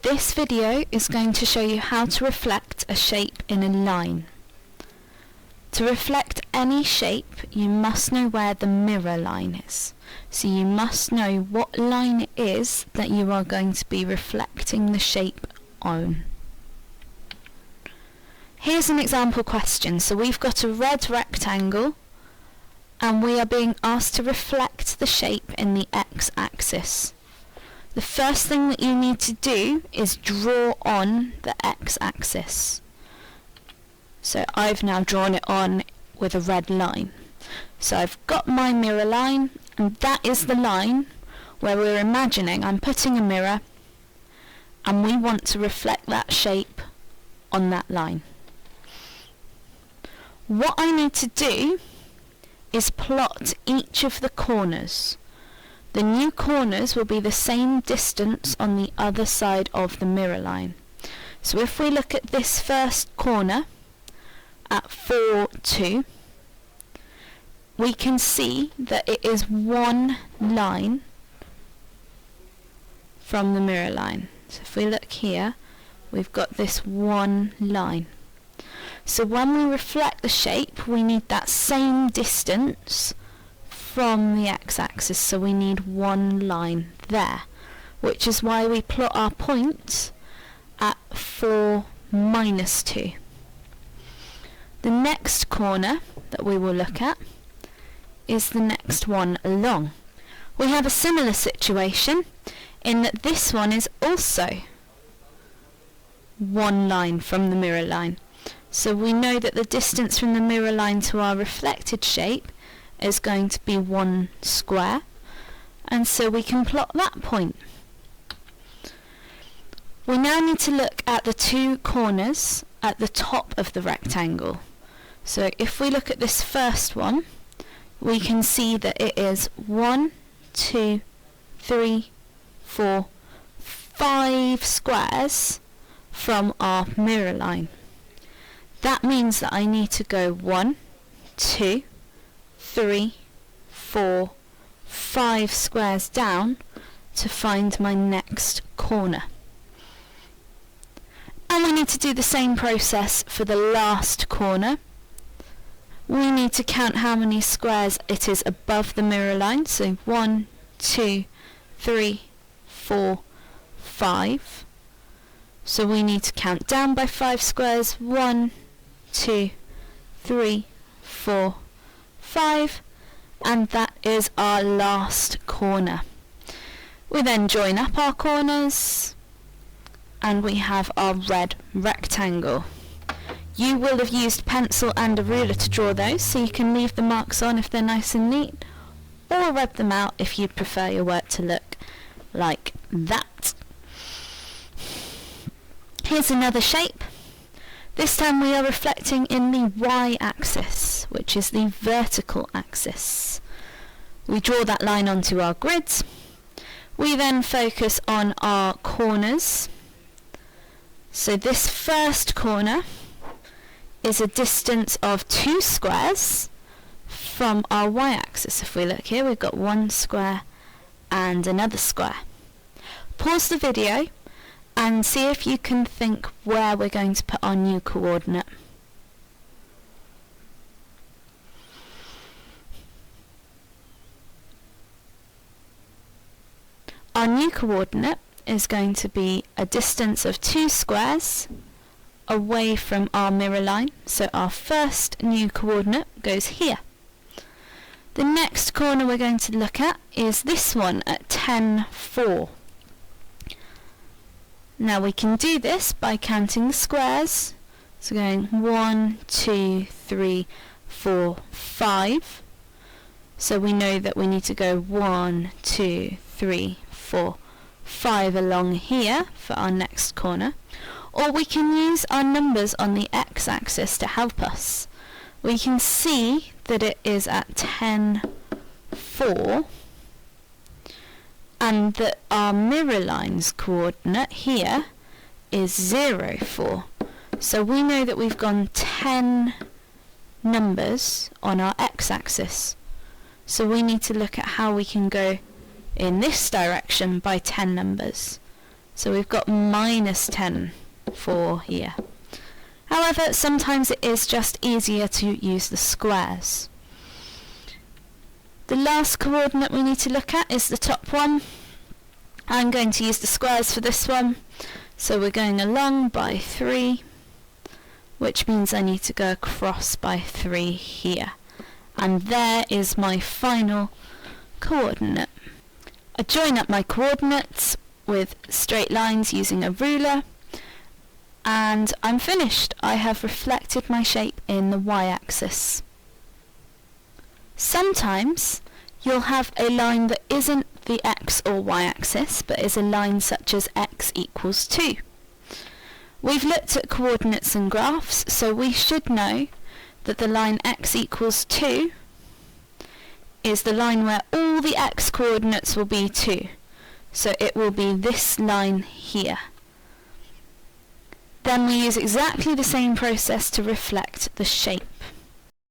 This video is going to show you how to reflect a shape in a line. To reflect any shape, you must know where the mirror line is. So you must know what line it is that you are going to be reflecting the shape on. Here's an example question. So we've got a red rectangle and we are being asked to reflect the shape in the x-axis. The first thing that you need to do is draw on the x-axis. So I've now drawn it on with a red line. So I've got my mirror line, and that is the line where we're imagining I'm putting a mirror and we want to reflect that shape on that line. What I need to do is plot each of the corners. The new corners will be the same distance on the other side of the mirror line. So if we look at this first corner at 4, 2, we can see that it is one line from the mirror line. So if we look here, we've got this one line. So when we reflect the shape, we need that same distance from the x-axis, so we need one line there, which is why we plot our point at 4, minus 2. The next corner that we will look at is the next one along. We have a similar situation in that this one is also one line from the mirror line. So we know that the distance from the mirror line to our reflected shape is going to be 1 square, and so we can plot that point. We now need to look at the two corners at the top of the rectangle. So if we look at this first one, we can see that it is 1, 2, 3, 4, 5 squares from our mirror line. That means that I need to go 1, 2, 3, 4, 5 squares down to find my next corner. And we need to do the same process for the last corner. We need to count how many squares it is above the mirror line. So 1, 2, 3, 4, 5. So we need to count down by 5 squares. 1, 2, 3, 4, 5, and that is our last corner. We then join up our corners and we have our red rectangle. You will have used pencil and a ruler to draw those, so you can leave the marks on if they're nice and neat, or rub them out if you prefer your work to look like that. Here's another shape. This time we are reflecting in the y-axis, which is the vertical axis. We draw that line onto our grids. We then focus on our corners. So this first corner is a distance of 2 squares from our y-axis. If we look here, we've got 1 square and another square. Pause the video and see if you can think where we're going to put our new coordinate. Our new coordinate is going to be a distance of 2 squares away from our mirror line. So our first new coordinate goes here. The next corner we're going to look at is this one at 10, 4. Now we can do this by counting the squares. So going 1, 2, 3, 4, 5. So we know that we need to go 1, 2, 3, 4, 5 along here for our next corner. Or we can use our numbers on the x-axis to help us. We can see that it is at 10, 4. And that our mirror line's coordinate here is 0, 4. So we know that we've gone 10 numbers on our x-axis. So we need to look at how we can go in this direction by 10 numbers. So we've got minus 10 for here. However, sometimes it is just easier to use the squares. The last coordinate we need to look at is the top one. I'm going to use the squares for this one. So we're going along by 3, which means I need to go across by 3 here. And there is my final coordinate. I join up my coordinates with straight lines using a ruler, and I'm finished. I have reflected my shape in the y-axis. Sometimes you'll have a line that isn't the x or y-axis, but is a line such as x equals 2. We've looked at coordinates and graphs, so we should know that the line x equals 2 is the line where all the x coordinates will be 2. So it will be this line here. Then we use exactly the same process to reflect the shape.